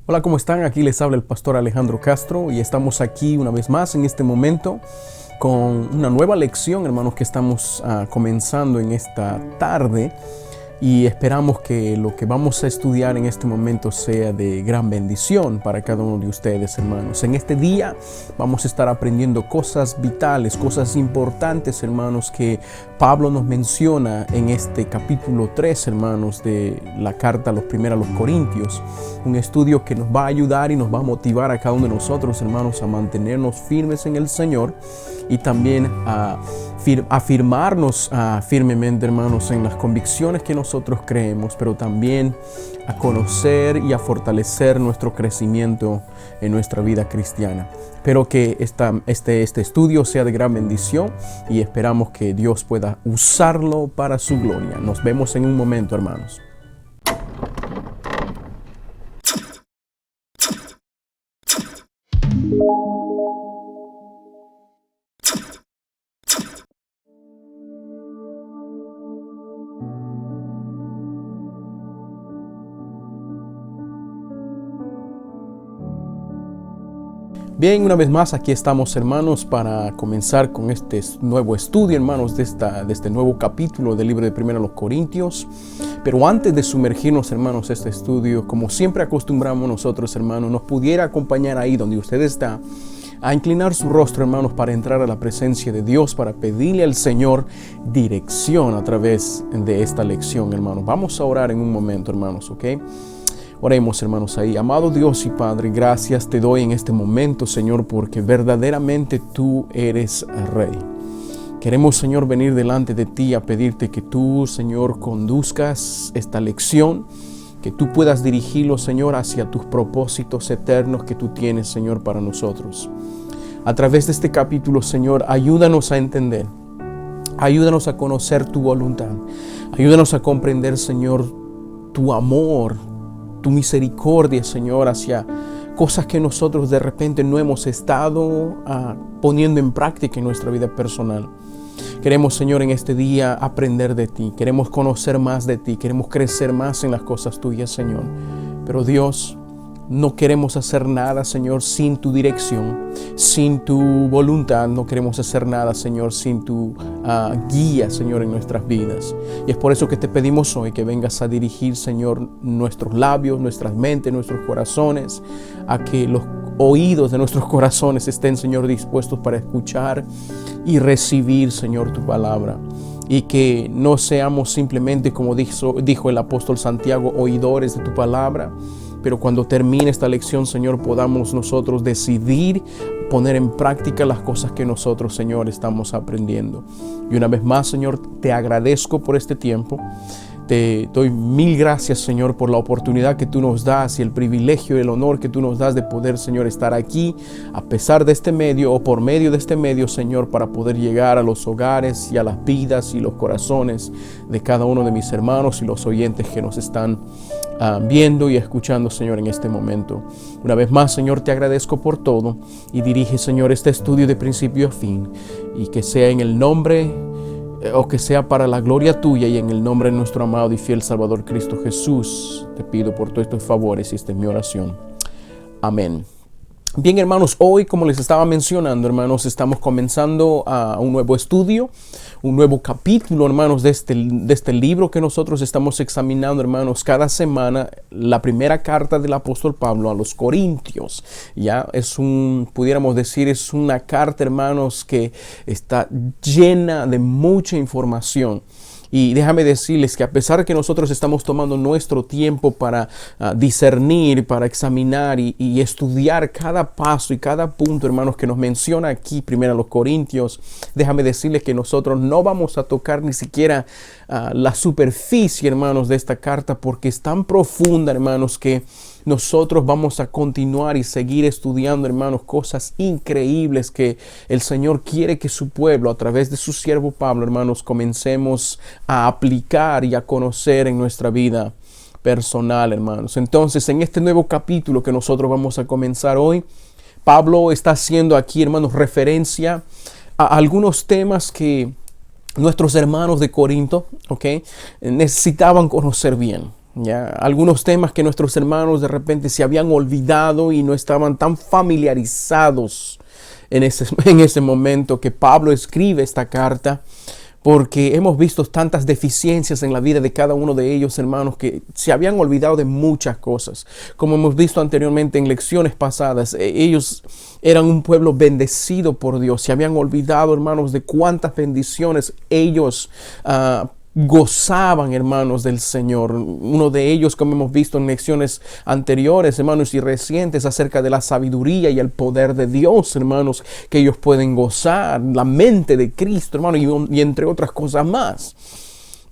Hola, ¿cómo están? Aquí les habla el pastor Alejandro Castro y estamos aquí una vez más en este momento con una nueva lección, hermanos, que estamos comenzando en esta tarde. Y esperamos que lo que vamos a estudiar en este momento sea de gran bendición para cada uno de ustedes, hermanos. En este día vamos a estar aprendiendo cosas vitales, cosas importantes, hermanos, que Pablo nos menciona en este capítulo 3, hermanos, de la carta a los Corintios. Un estudio que nos va a ayudar y nos va a motivar a cada uno de nosotros, hermanos, a mantenernos firmes en el Señor y también a afirmarnos firmemente, hermanos, en las convicciones que nosotros creemos, pero también a conocer y a fortalecer nuestro crecimiento en nuestra vida cristiana. Espero que este estudio sea de gran bendición y esperamos que Dios pueda usarlo para su gloria. Nos vemos en un momento, hermanos. Bien, una vez más aquí estamos, hermanos, para comenzar con este nuevo estudio, hermanos, de este nuevo capítulo del libro de 1 Corintios. Pero antes de sumergirnos, hermanos, a este estudio, como siempre acostumbramos nosotros, hermanos, nos pudiera acompañar ahí donde usted está, a inclinar su rostro, hermanos, para entrar a la presencia de Dios, para pedirle al Señor dirección a través de esta lección, hermanos. Vamos a orar en un momento, hermanos, ¿ok? Oremos, hermanos, ahí. Amado Dios y Padre, gracias te doy en este momento, Señor, porque verdaderamente tú eres Rey. Queremos, Señor, venir delante de ti a pedirte que tú, Señor, conduzcas esta lección, que tú puedas dirigirlo, Señor, hacia tus propósitos eternos que tú tienes, Señor, para nosotros. A través de este capítulo, Señor, ayúdanos a entender, ayúdanos a conocer tu voluntad, ayúdanos a comprender, Señor, tu amor, tu misericordia, Señor, hacia cosas que nosotros de repente no hemos estado poniendo en práctica en nuestra vida personal. Queremos, Señor, en este día aprender de ti, queremos conocer más de ti, queremos crecer más en las cosas tuyas, Señor. Pero Dios, no queremos hacer nada, Señor, sin tu dirección, sin tu voluntad. No queremos hacer nada, Señor, sin tu guía, Señor, en nuestras vidas. Y es por eso que te pedimos hoy que vengas a dirigir, Señor, nuestros labios, nuestras mentes, nuestros corazones, a que los oídos de nuestros corazones estén, Señor, dispuestos para escuchar y recibir, Señor, tu palabra. Y que no seamos simplemente, como dijo el apóstol Santiago, oidores de tu palabra, pero cuando termine esta lección, Señor, podamos nosotros decidir poner en práctica las cosas que nosotros, Señor, estamos aprendiendo. Y una vez más, Señor, te agradezco por este tiempo. Te doy mil gracias, Señor, por la oportunidad que tú nos das y el privilegio y el honor que tú nos das de poder, Señor, estar aquí a pesar de este medio o por medio de este medio, Señor, para poder llegar a los hogares y a las vidas y los corazones de cada uno de mis hermanos y los oyentes que nos están viendo y escuchando, Señor, en este momento. Una vez más, Señor, te agradezco por todo y dirige, Señor, este estudio de principio a fin y que sea en el nombre o que sea para la gloria tuya y en el nombre de nuestro amado y fiel Salvador Cristo Jesús. Te pido por todos estos favores y esta es mi oración. Amén. Bien, hermanos, hoy, como les estaba mencionando, hermanos, estamos comenzando un nuevo estudio, un nuevo capítulo, hermanos, de este libro que nosotros estamos examinando, hermanos, cada semana, la primera carta del apóstol Pablo a los Corintios. Ya pudiéramos decir, es una carta, hermanos, que está llena de mucha información. Y déjame decirles que a pesar de que nosotros estamos tomando nuestro tiempo para discernir, para examinar y estudiar cada paso y cada punto, hermanos, que nos menciona aquí primero los Corintios, déjame decirles que nosotros no vamos a tocar ni siquiera la superficie, hermanos, de esta carta, porque es tan profunda, hermanos, que nosotros vamos a continuar y seguir estudiando, hermanos, cosas increíbles que el Señor quiere que su pueblo, a través de su siervo Pablo, hermanos, comencemos a aplicar y a conocer en nuestra vida personal, hermanos. Entonces, en este nuevo capítulo que nosotros vamos a comenzar hoy, Pablo está haciendo aquí, hermanos, referencia a algunos temas que nuestros hermanos de Corinto, necesitaban conocer bien. ¿ya? Algunos temas que nuestros hermanos de repente se habían olvidado y no estaban tan familiarizados en ese momento que Pablo escribe esta carta, porque hemos visto tantas deficiencias en la vida de cada uno de ellos, hermanos, que se habían olvidado de muchas cosas. Como hemos visto anteriormente en lecciones pasadas, ellos eran un pueblo bendecido por Dios. Se habían olvidado, hermanos, de cuántas bendiciones ellos gozaban, hermanos, del Señor. Uno de ellos, como hemos visto en lecciones anteriores, hermanos, y recientes, acerca de la sabiduría y el poder de Dios, hermanos, que ellos pueden gozar, la mente de Cristo, hermano, y entre otras cosas más.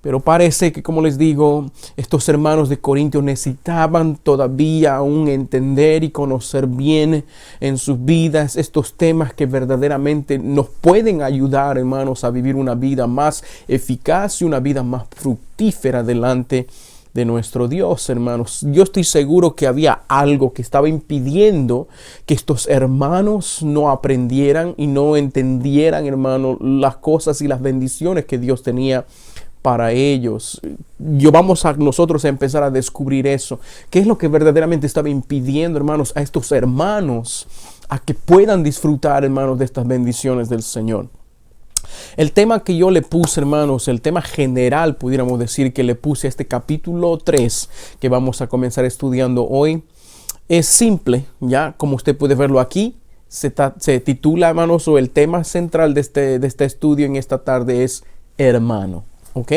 Pero parece que, como les digo, estos hermanos de Corintios necesitaban todavía aún entender y conocer bien en sus vidas estos temas que verdaderamente nos pueden ayudar, hermanos, a vivir una vida más eficaz y una vida más fructífera delante de nuestro Dios, hermanos. Yo estoy seguro que había algo que estaba impidiendo que estos hermanos no aprendieran y no entendieran, hermanos, las cosas y las bendiciones que Dios tenía para ellos. Vamos a nosotros a empezar a descubrir eso. ¿Qué es lo que verdaderamente estaba impidiendo, hermanos, a estos hermanos a que puedan disfrutar, hermanos, de estas bendiciones del Señor? El tema que yo le puse, hermanos, el tema general, pudiéramos decir, que le puse a este capítulo 3 que vamos a comenzar estudiando hoy, es simple, ya como usted puede verlo aquí. Se titula, hermanos, o el tema central de este estudio en esta tarde es hermano. ¿Ok?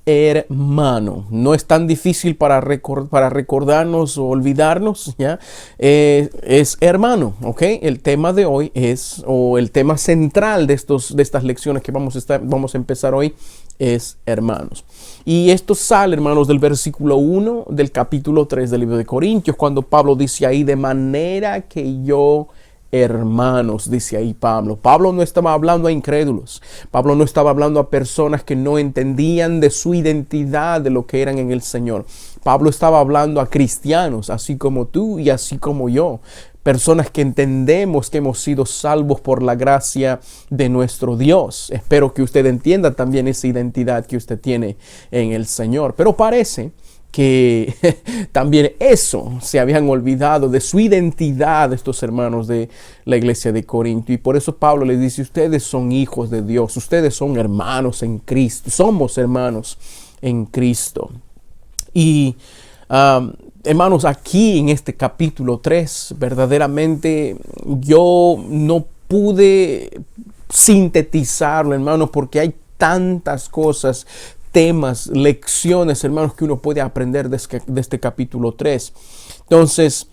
Hermano. No es tan difícil para recordarnos o olvidarnos, ¿ya? Es hermano, ¿ok? El tema de hoy es, o el tema central de estas lecciones que vamos a empezar hoy, es hermanos. Y esto sale, hermanos, del versículo 1 del capítulo 3 del libro de Corintios, cuando Pablo dice ahí, de manera que yo, hermanos, dice ahí Pablo. Pablo no estaba hablando a incrédulos. Pablo no estaba hablando a personas que no entendían de su identidad, de lo que eran en el Señor. Pablo estaba hablando a cristianos, así como tú y así como yo. Personas que entendemos que hemos sido salvos por la gracia de nuestro Dios. Espero que usted entienda también esa identidad que usted tiene en el Señor. Pero parece que también eso se habían olvidado de su identidad estos hermanos de la iglesia de Corinto, y por eso Pablo les dice: ustedes son hijos de Dios, ustedes son hermanos en Cristo, somos hermanos en Cristo. Y hermanos, aquí en este capítulo 3 verdaderamente yo no pude sintetizarlo, hermanos, porque hay tantas cosas, temas, lecciones, hermanos, que uno puede aprender de este capítulo 3. Entonces,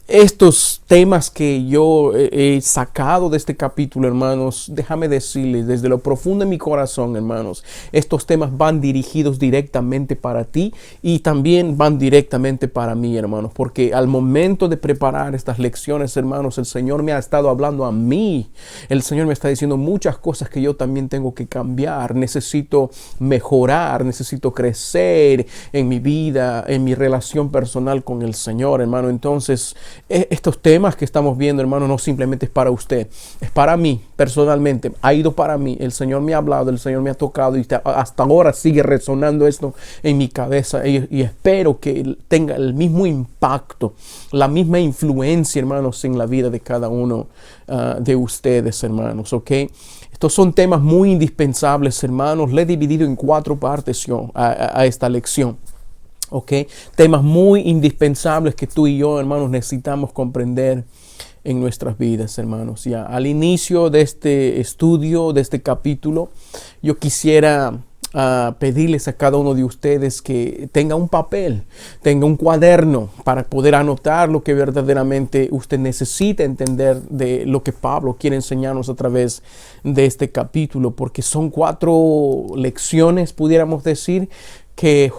estos temas que yo he sacado de este capítulo, hermanos, déjame decirles desde lo profundo de mi corazón, hermanos, estos temas van dirigidos directamente para ti y también van directamente para mí, hermanos, porque al momento de preparar estas lecciones, hermanos, el Señor me ha estado hablando a mí. El Señor me está diciendo muchas cosas que yo también tengo que cambiar. Necesito mejorar, necesito crecer en mi vida, en mi relación personal con el Señor, hermano. Entonces, estos temas que estamos viendo, hermano, no simplemente es para usted, es para mí personalmente, ha ido para mí. El Señor me ha hablado, el Señor me ha tocado y hasta ahora sigue resonando esto en mi cabeza, y espero que tenga el mismo impacto, la misma influencia, hermanos, en la vida de cada uno de ustedes, hermanos, ¿ok? Estos son temas muy indispensables, hermanos. Le he dividido en 4 partes a esta lección. ¿Ok? Temas muy indispensables que tú y yo, hermanos, necesitamos comprender en nuestras vidas, hermanos. Ya al inicio de este estudio, de este capítulo, yo quisiera pedirles a cada uno de ustedes que tenga un papel, tenga un cuaderno para poder anotar lo que verdaderamente usted necesita entender de lo que Pablo quiere enseñarnos a través de este capítulo, porque son 4 lecciones, pudiéramos decir, que,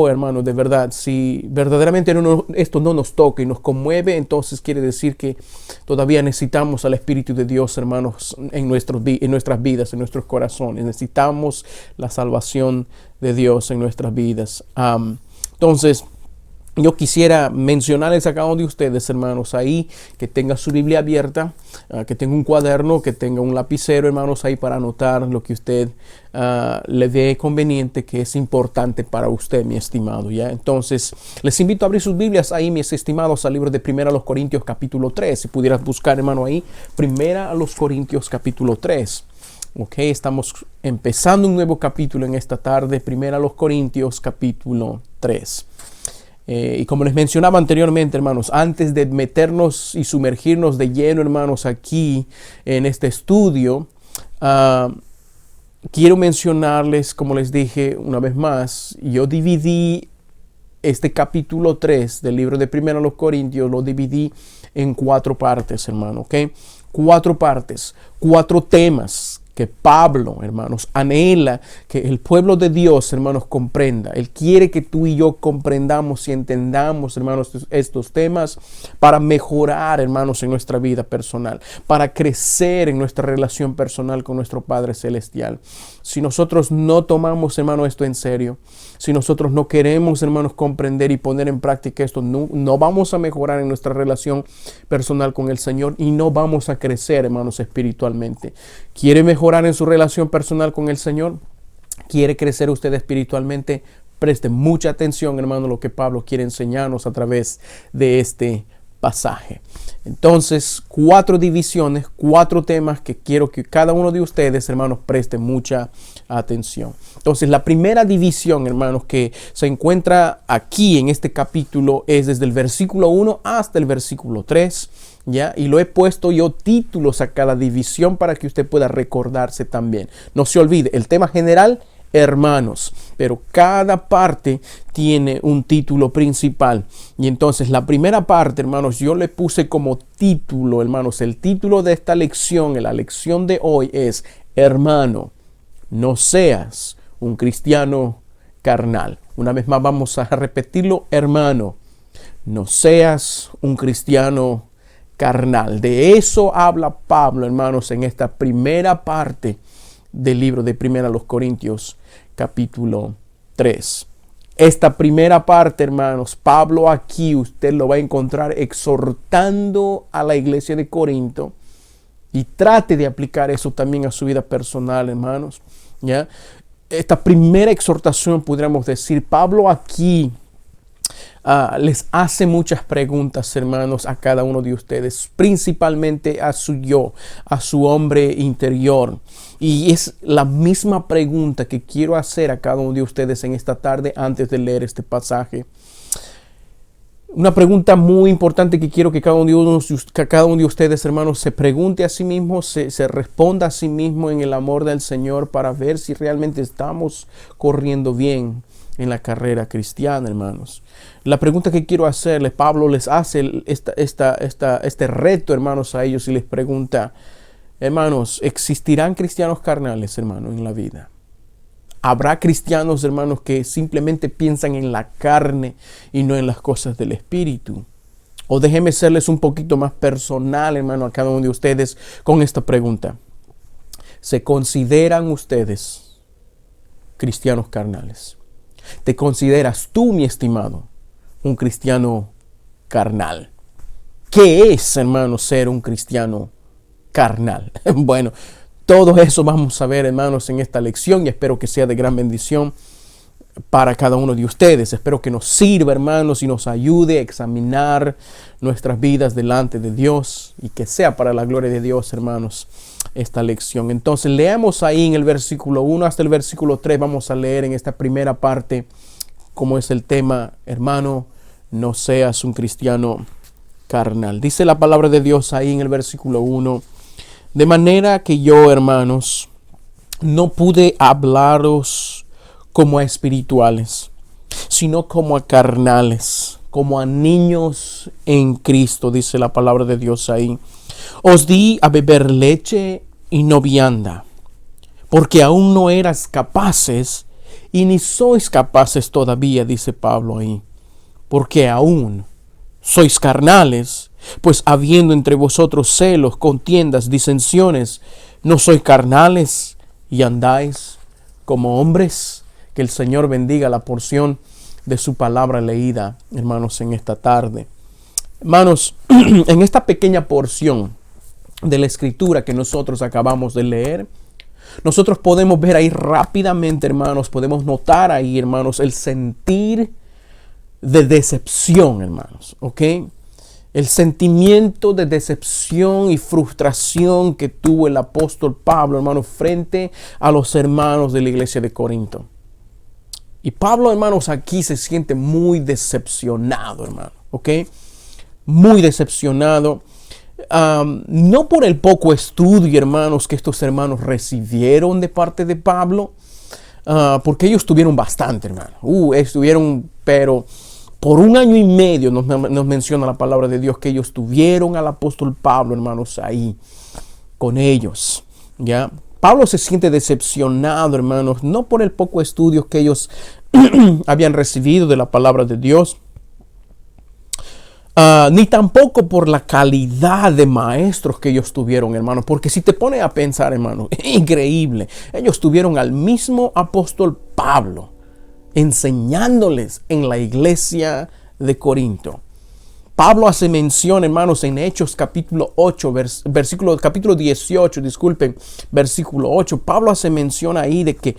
hermanos, de verdad, si verdaderamente esto no nos toca y nos conmueve, entonces quiere decir que todavía necesitamos al Espíritu de Dios, hermanos, en nuestras vidas, en nuestros corazones. Necesitamos la salvación de Dios en nuestras vidas. Entonces, yo quisiera mencionarles a cada uno de ustedes, hermanos, ahí que tenga su Biblia abierta, que tenga un cuaderno, que tenga un lapicero, hermanos, ahí para anotar lo que usted le dé conveniente, que es importante para usted, mi estimado, ¿ya? Entonces, les invito a abrir sus Biblias ahí, mis estimados, al libro de 1 Corintios capítulo 3. Si pudieras buscar, hermano, ahí, 1 Corintios capítulo 3. Ok, estamos empezando un nuevo capítulo en esta tarde, 1 Corintios capítulo 3. Y como les mencionaba anteriormente, hermanos, antes de meternos y sumergirnos de lleno, hermanos, aquí en este estudio, quiero mencionarles, como les dije una vez más, yo dividí este capítulo 3 del libro de 1 Corintios, lo dividí en 4 partes, hermano, ¿ok? 4 partes, 4 temas que Pablo, hermanos, anhela que el pueblo de Dios, hermanos, comprenda. Él quiere que tú y yo comprendamos y entendamos, hermanos, estos temas para mejorar, hermanos, en nuestra vida personal, para crecer en nuestra relación personal con nuestro Padre Celestial. Si nosotros no tomamos, hermano, esto en serio, si nosotros no queremos, hermanos, comprender y poner en práctica esto, no vamos a mejorar en nuestra relación personal con el Señor y no vamos a crecer, hermanos, espiritualmente. ¿Quiere mejorar en su relación personal con el Señor? ¿Quiere crecer usted espiritualmente? Preste mucha atención, hermano, a lo que Pablo quiere enseñarnos a través de este pasaje. Entonces, 4 divisiones, 4 temas que quiero que cada uno de ustedes, hermanos, preste mucha atención. Entonces, la primera división, hermanos, que se encuentra aquí en este capítulo es desde el versículo 1 hasta el versículo 3. ¿Ya? Y lo he puesto yo títulos a cada división para que usted pueda recordarse también. No se olvide, el tema general, hermanos, pero cada parte tiene un título principal. Y entonces la primera parte, hermanos, yo le puse como título, hermanos, el título de esta lección, la lección de hoy es: hermano, no seas un cristiano carnal. Una vez más vamos a repetirlo: hermano, no seas un cristiano carnal. De eso habla Pablo, hermanos, en esta primera parte del libro de 1 Corintios capítulo 3. Esta primera parte, hermanos, Pablo aquí usted lo va a encontrar exhortando a la iglesia de Corinto, y trate de aplicar eso también a su vida personal, hermanos, ¿ya? Esta primera exhortación, podríamos decir, Pablo aquí les hace muchas preguntas, hermanos, a cada uno de ustedes, principalmente a su yo, a su hombre interior. Y es la misma pregunta que quiero hacer a cada uno de ustedes en esta tarde antes de leer este pasaje. Una pregunta muy importante que quiero que cada uno de ustedes, hermanos, se pregunte a sí mismo, se responda a sí mismo en el amor del Señor, para ver si realmente estamos corriendo bien en la carrera cristiana, hermanos. La pregunta que quiero hacerles, Pablo les hace este reto, hermanos, a ellos, y les pregunta: hermanos, ¿existirán cristianos carnales, hermanos, en la vida? ¿Habrá cristianos, hermanos, que simplemente piensan en la carne y no en las cosas del Espíritu? O déjenme serles un poquito más personal, hermano, a cada uno de ustedes con esta pregunta: ¿se consideran ustedes cristianos carnales? ¿Te consideras tú, mi estimado, un cristiano carnal? ¿Qué es, hermano, ser un cristiano carnal? Bueno, todo eso vamos a ver, hermanos, en esta lección, y espero que sea de gran bendición para cada uno de ustedes. Espero que nos sirva, hermanos, y nos ayude a examinar nuestras vidas delante de Dios, y que sea para la gloria de Dios, hermanos, esta lección. Entonces, leamos ahí en el versículo 1 hasta el versículo 3. Vamos a leer en esta primera parte, como es el tema: hermano, no seas un cristiano carnal. Dice la palabra de Dios ahí en el versículo 1: de manera que yo, hermanos, no pude hablaros como a espirituales, sino como a carnales, como a niños en Cristo, dice la palabra de Dios ahí. Os di a beber leche y no vianda, porque aún no eras capaces, y ni sois capaces todavía, dice Pablo ahí, porque aún sois carnales, pues habiendo entre vosotros celos, contiendas, disensiones, ¿no sois carnales y andáis como hombres? Que el Señor bendiga la porción de su palabra leída, hermanos, en esta tarde. Hermanos, en esta pequeña porción de la escritura que nosotros acabamos de leer, nosotros podemos ver ahí rápidamente, hermanos, podemos notar ahí, hermanos, el sentir de decepción, hermanos, ¿ok? El sentimiento de decepción y frustración que tuvo el apóstol Pablo, hermanos, frente a los hermanos de la iglesia de Corinto. Y Pablo, hermanos, aquí se siente muy decepcionado, hermano, ¿ok? Muy decepcionado. No por el poco estudio, hermanos, que estos hermanos recibieron de parte de Pablo, porque ellos tuvieron bastante, hermano. Estuvieron, pero por 1 año y medio nos menciona la palabra de Dios que ellos tuvieron al apóstol Pablo, hermanos, ahí con ellos, ¿ya? Pablo se siente decepcionado, hermanos, no por el poco estudio que ellos habían recibido de la palabra de Dios, ni tampoco por la calidad de maestros que ellos tuvieron, hermanos. Porque si te pones a pensar, hermano, increíble. Ellos tuvieron al mismo apóstol Pablo enseñándoles en la iglesia de Corinto. Pablo hace mención, hermanos, en Hechos capítulo 8, capítulo 18, disculpen, versículo 8. Pablo hace mención ahí de que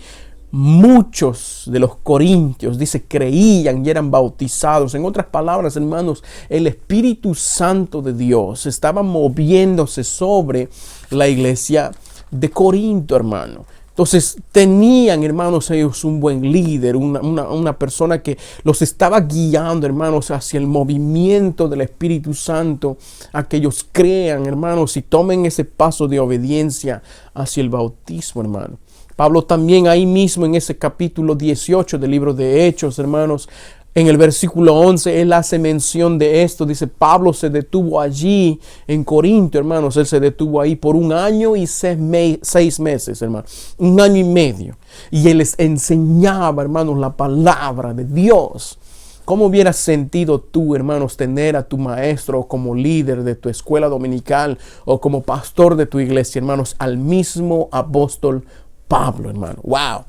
muchos de los corintios, dice, creían y eran bautizados. En otras palabras, hermanos, el Espíritu Santo de Dios estaba moviéndose sobre la iglesia de Corinto, hermano. Entonces tenían, hermanos, ellos un buen líder, una persona que los estaba guiando, hermanos, hacia el movimiento del Espíritu Santo, a que ellos crean, hermanos, y tomen ese paso de obediencia hacia el bautismo, hermano. Pablo también ahí mismo en ese capítulo 18 del libro de Hechos, hermanos, en el versículo 11, él hace mención de esto. Dice, Pablo se detuvo allí en Corinto, hermanos. Él se detuvo ahí por 1 año y 6 meses, hermanos. 1 año y medio. Y él les enseñaba, hermanos, la palabra de Dios. ¿Cómo hubieras sentido tú, hermanos, tener a tu maestro como líder de tu escuela dominical o como pastor de tu iglesia, hermanos, al mismo apóstol Pablo, hermano? ¡Wow!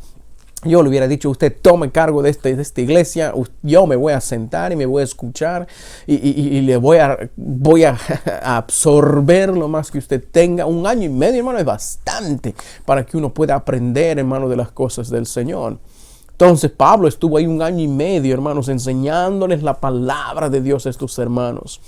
Yo le hubiera dicho a usted, tome cargo de esta iglesia, yo me voy a sentar y me voy a escuchar y le voy a absorber lo más que usted tenga. 1 año y medio, hermano, es bastante para que uno pueda aprender, hermano, de las cosas del Señor. Entonces Pablo estuvo ahí 1 año y medio, hermanos, enseñándoles la palabra de Dios a estos hermanos.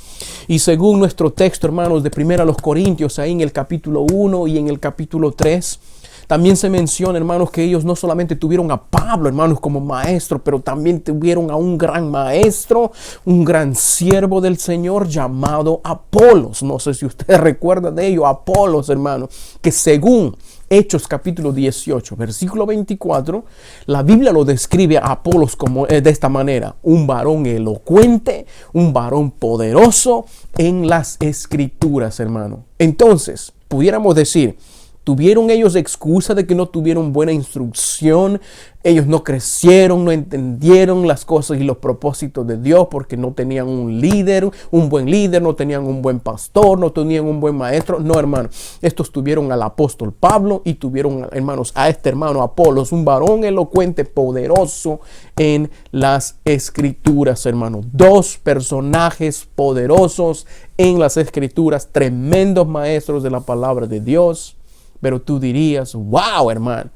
Y según nuestro texto, hermanos, de 1 Corintios, ahí en el capítulo 1 y en el capítulo 3, también se menciona, hermanos, que ellos no solamente tuvieron a Pablo, hermanos, como maestro, pero también tuvieron a un gran maestro, un gran siervo del Señor llamado Apolos. No sé si usted recuerda de ello, Apolos, hermano, que según Hechos capítulo 18, versículo 24, la Biblia lo describe a Apolos como de esta manera: un varón elocuente, un varón poderoso en las escrituras, hermano. Entonces, pudiéramos decir, ¿tuvieron ellos excusa de que no tuvieron buena instrucción? Ellos no crecieron, no entendieron las cosas y los propósitos de Dios porque no tenían un líder, un buen líder, no tenían un buen pastor, no tenían un buen maestro. No, hermano. Estos tuvieron al apóstol Pablo y tuvieron, hermanos, a este hermano Apolos, un varón elocuente, poderoso en las escrituras, hermano. 2 personajes poderosos en las escrituras, tremendos maestros de la palabra de Dios. Pero tú dirías, wow, hermano.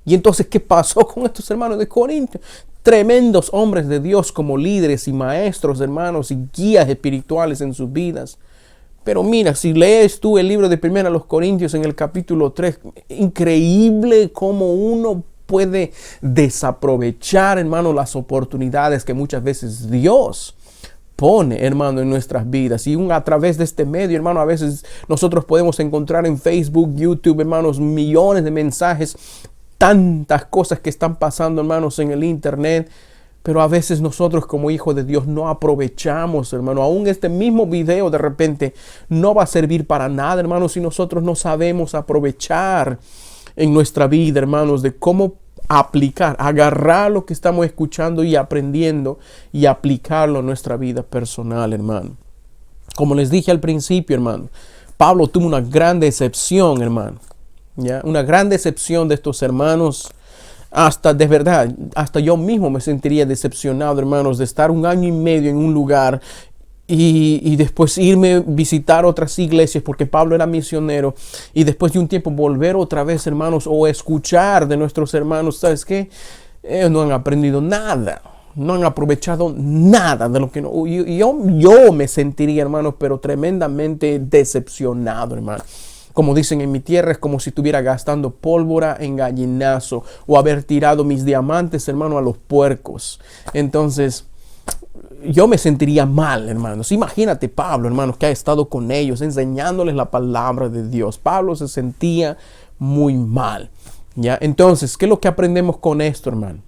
Y entonces, ¿qué pasó con estos hermanos de Corinto? Tremendos hombres de Dios como líderes y maestros, hermanos, y guías espirituales en sus vidas. Pero mira, si lees tú el libro de 1 Corintios en el capítulo 3, increíble cómo uno puede desaprovechar, hermano, las oportunidades que muchas veces Dios pone, hermano, en nuestras vidas. Y a través de este medio, hermano, a veces nosotros podemos encontrar en Facebook, YouTube, hermanos, millones de mensajes, tantas cosas que están pasando, hermanos, en el internet. Pero a veces nosotros como hijos de Dios no aprovechamos, hermano. Aún este mismo video de repente no va a servir para nada, hermano, si nosotros no sabemos aprovechar en nuestra vida, hermanos, de cómo aplicar, agarrar lo que estamos escuchando y aprendiendo y aplicarlo en nuestra vida personal, hermano. Como les dije al principio, hermano, Pablo tuvo una gran decepción, hermano. ¿Ya? Una gran decepción de estos hermanos hasta de verdad, hasta yo mismo me sentiría decepcionado, hermanos, de estar 1 año y medio en un lugar y después irme a visitar otras iglesias porque Pablo era misionero y después de un tiempo volver otra vez, hermanos, o escuchar de nuestros hermanos, ¿sabes qué? Ellos no han aprendido nada. No han aprovechado nada de lo que no. Yo me sentiría, hermanos, pero tremendamente decepcionado, hermano. Como dicen en mi tierra, es como si estuviera gastando pólvora en gallinazo o haber tirado mis diamantes, hermano, a los puercos. Entonces, yo me sentiría mal, hermanos. Imagínate Pablo, hermanos, que ha estado con ellos enseñándoles la palabra de Dios. Pablo se sentía muy mal, ¿ya? Entonces, ¿qué es lo que aprendemos con esto, hermano?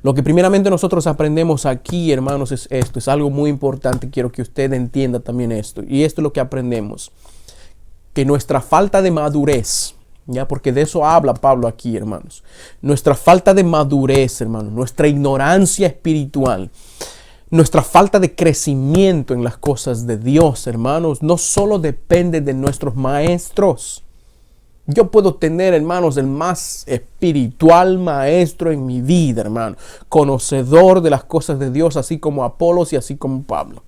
Lo que primeramente nosotros aprendemos aquí, hermanos, es esto. Es algo muy importante. Quiero que usted entienda también esto. Y esto es lo que aprendemos. Que nuestra falta de madurez, ya, porque de eso habla Pablo aquí, hermanos. Nuestra falta de madurez, hermanos, nuestra ignorancia espiritual, nuestra falta de crecimiento en las cosas de Dios, hermanos, no solo depende de nuestros maestros. Yo puedo tener, hermanos, el más espiritual maestro en mi vida, hermano, conocedor de las cosas de Dios, así como Apolos y así como Pablo.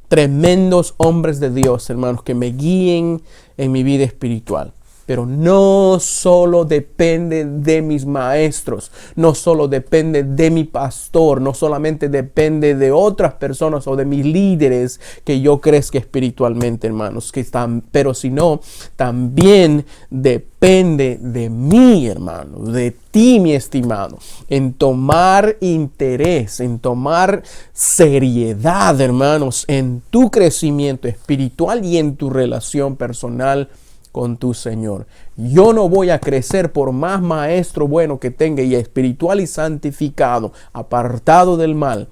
Tremendos hombres de Dios, hermanos, que me guíen en mi vida espiritual. Pero no solo depende de mis maestros, no solo depende de mi pastor, no solamente depende de otras personas o de mis líderes que yo crezca espiritualmente, hermanos, que están, pero sino también depende de mí, hermano, de ti, mi estimado, en tomar interés, en tomar seriedad, hermanos, en tu crecimiento espiritual y en tu relación personal con tu Señor. Yo no voy a crecer por más maestro bueno que tenga y espiritual y santificado, apartado del mal.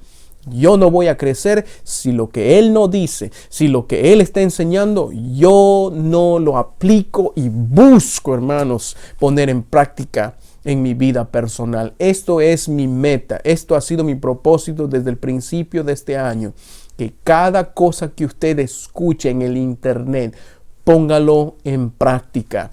Yo no voy a crecer si lo que Él no dice, si lo que Él está enseñando, yo no lo aplico y busco, hermanos, poner en práctica en mi vida personal. Esto es mi meta. Esto ha sido mi propósito desde el principio de este año. Que cada cosa que usted escuche en el internet, póngalo en práctica.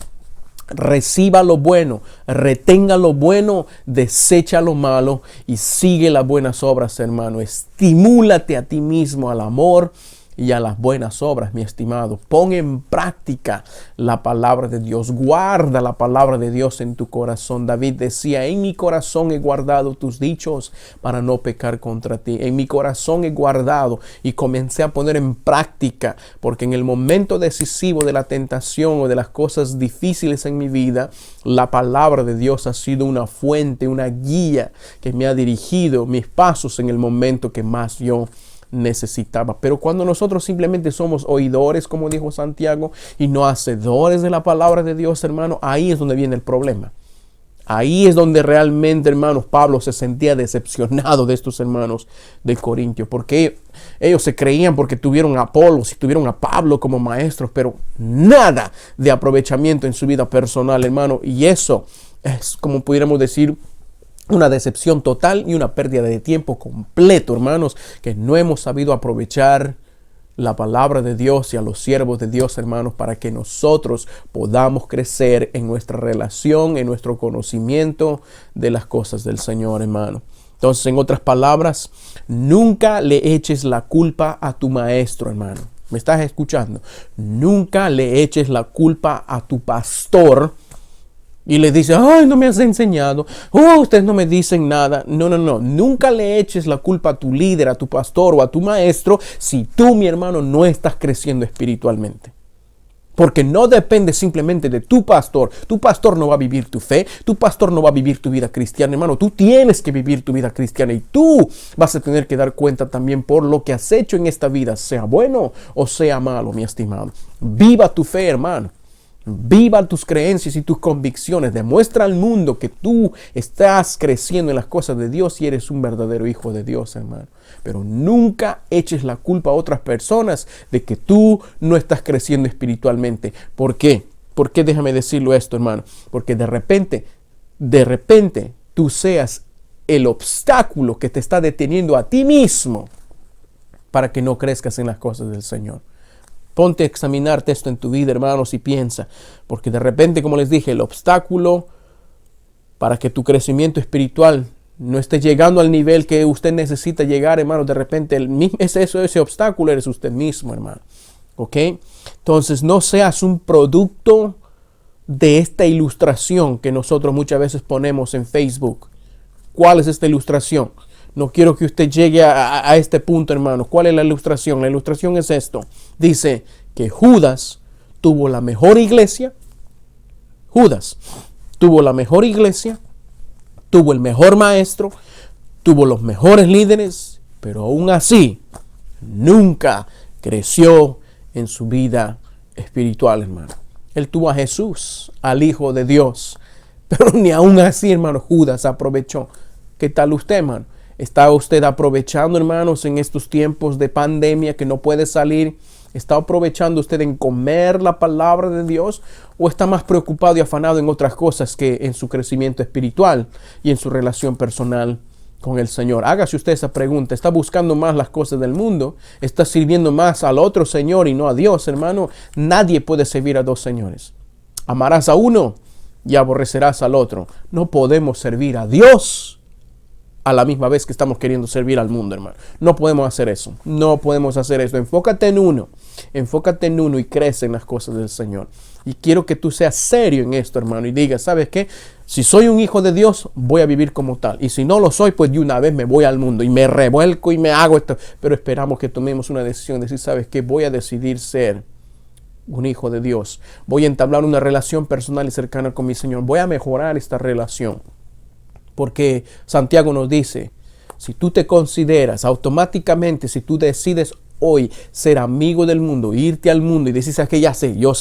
Reciba lo bueno, retenga lo bueno, desecha lo malo y sigue las buenas obras, hermano. Estimúlate a ti mismo al amor y a las buenas obras, mi estimado. Pon en práctica la palabra de Dios. Guarda la palabra de Dios en tu corazón. David decía, en mi corazón he guardado tus dichos para no pecar contra ti. En mi corazón he guardado y comencé a poner en práctica, porque en el momento decisivo de la tentación o de las cosas difíciles en mi vida, la palabra de Dios ha sido una fuente, una guía que me ha dirigido mis pasos en el momento que más yo necesitaba. Pero cuando nosotros simplemente somos oidores, como dijo Santiago, y no hacedores de la palabra de Dios, hermano, ahí es donde viene el problema. Ahí es donde realmente, hermanos, Pablo se sentía decepcionado de estos hermanos de Corintio, porque ellos se creían porque tuvieron a Apolos y tuvieron a Pablo como maestros, pero nada de aprovechamiento en su vida personal, hermano, y eso es, como pudiéramos decir, una decepción total y una pérdida de tiempo completo, hermanos, que no hemos sabido aprovechar la palabra de Dios y a los siervos de Dios, hermanos, para que nosotros podamos crecer en nuestra relación, en nuestro conocimiento de las cosas del Señor, hermano. Entonces, en otras palabras, nunca le eches la culpa a tu maestro, hermano. ¿Me estás escuchando? Nunca le eches la culpa a tu pastor y le dice, ay, no me has enseñado, ustedes no me dicen nada. No, nunca le eches la culpa a tu líder, a tu pastor o a tu maestro si tú, mi hermano, no estás creciendo espiritualmente. Porque no depende simplemente de tu pastor. Tu pastor no va a vivir tu fe, tu pastor no va a vivir tu vida cristiana, hermano. Tú tienes que vivir tu vida cristiana y tú vas a tener que dar cuenta también por lo que has hecho en esta vida, sea bueno o sea malo, mi estimado. Viva tu fe, hermano. Viva tus creencias y tus convicciones. Demuestra al mundo que tú estás creciendo en las cosas de Dios y eres un verdadero hijo de Dios, hermano. Pero nunca eches la culpa a otras personas de que tú no estás creciendo espiritualmente. ¿Por qué? ¿Por qué? Déjame decirlo esto, hermano. Porque de repente tú seas el obstáculo que te está deteniendo a ti mismo para que no crezcas en las cosas del Señor. Ponte a examinarte esto en tu vida, hermanos, y piensa. Porque de repente, como les dije, el obstáculo para que tu crecimiento espiritual no esté llegando al nivel que usted necesita llegar, hermano. De repente ese obstáculo eres usted mismo, hermano. ¿Ok? Entonces no seas un producto de esta ilustración que nosotros muchas veces ponemos en Facebook. ¿Cuál es esta ilustración? No quiero que usted llegue a este punto, hermano. ¿Cuál es la ilustración? La ilustración es esto. Dice que Judas tuvo la mejor iglesia. Judas tuvo la mejor iglesia, tuvo el mejor maestro, tuvo los mejores líderes, pero aún así nunca creció en su vida espiritual, hermano. Él tuvo a Jesús, al Hijo de Dios, pero ni aún así, hermano, Judas aprovechó. ¿Qué tal usted, hermano? ¿Está usted aprovechando, hermanos, en estos tiempos de pandemia que no puede salir? ¿Está aprovechando usted en comer la palabra de Dios? ¿O está más preocupado y afanado en otras cosas que en su crecimiento espiritual y en su relación personal con el Señor? Hágase usted esa pregunta. ¿Está buscando más las cosas del mundo? ¿Está sirviendo más al otro Señor y no a Dios, hermano? Nadie puede servir a dos señores. Amarás a uno y aborrecerás al otro. No podemos servir a Dios a la misma vez que estamos queriendo servir al mundo, hermano. No podemos hacer eso. No podemos hacer eso. Enfócate en uno. Enfócate en uno y crece en las cosas del Señor. Y quiero que tú seas serio en esto, hermano. Y digas, ¿sabes qué? Si soy un hijo de Dios, voy a vivir como tal. Y si no lo soy, pues de una vez me voy al mundo y me revuelco y me hago esto. Pero esperamos que tomemos una decisión. Decir, ¿sabes qué? Voy a decidir ser un hijo de Dios. Voy a entablar una relación personal y cercana con mi Señor. Voy a mejorar esta relación. Porque Santiago nos dice, si tú te consideras automáticamente, si tú decides hoy ser amigo del mundo, irte al mundo y decir, que ya sé, yo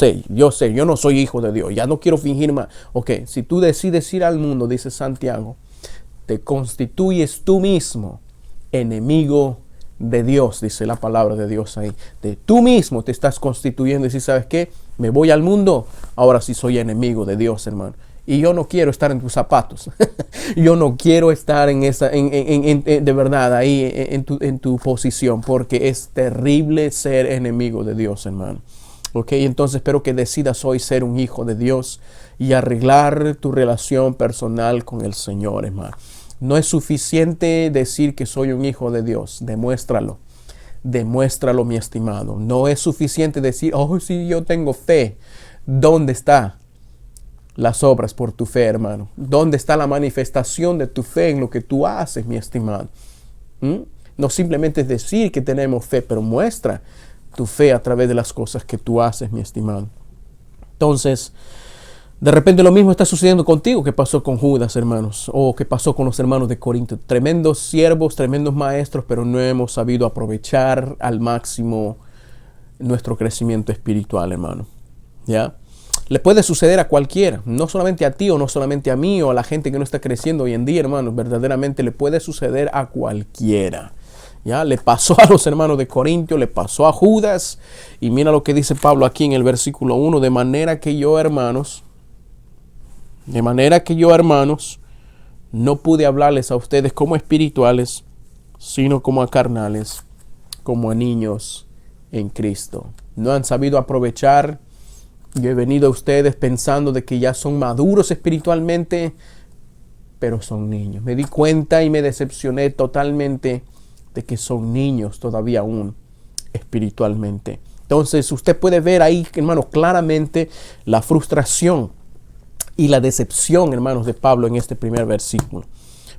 no soy hijo de Dios, ya no quiero fingir más. Ok, si tú decides ir al mundo, dice Santiago, te constituyes tú mismo enemigo de Dios, dice la palabra de Dios ahí. De tú mismo te estás constituyendo y decir, ¿sabes qué? Me voy al mundo, ahora sí soy enemigo de Dios, hermano. Y yo no quiero estar en tus zapatos. Yo no quiero estar de verdad ahí en tu posición, porque es terrible ser enemigo de Dios, hermano. Ok, entonces espero que decidas hoy ser un hijo de Dios y arreglar tu relación personal con el Señor, hermano. No es suficiente decir que soy un hijo de Dios. Demuéstralo. Demuéstralo, mi estimado. No es suficiente decir, oh, sí, yo tengo fe. ¿Dónde está las obras por tu fe, hermano? ¿Dónde está la manifestación de tu fe en lo que tú haces, mi estimado? No simplemente es decir que tenemos fe, pero muestra tu fe a través de las cosas que tú haces, mi estimado. Entonces, de repente lo mismo está sucediendo contigo que pasó con Judas, hermanos, o que pasó con los hermanos de Corinto. Tremendos siervos, tremendos maestros, pero no hemos sabido aprovechar al máximo nuestro crecimiento espiritual, hermano. ¿Ya? Le puede suceder a cualquiera, no solamente a ti o no solamente a mí o a la gente que no está creciendo hoy en día, hermanos. Verdaderamente le puede suceder a cualquiera. Ya le pasó a los hermanos de Corintio, le pasó a Judas. Y mira lo que dice Pablo aquí en el versículo 1. De manera que yo, hermanos, no pude hablarles a ustedes como espirituales, sino como a carnales, como a niños en Cristo. No han sabido aprovechar. Yo he venido a ustedes pensando de que ya son maduros espiritualmente, pero son niños. Me di cuenta y me decepcioné totalmente de que son niños todavía aún espiritualmente. Entonces usted puede ver ahí, hermanos, claramente la frustración y la decepción, hermanos, de Pablo en este primer versículo.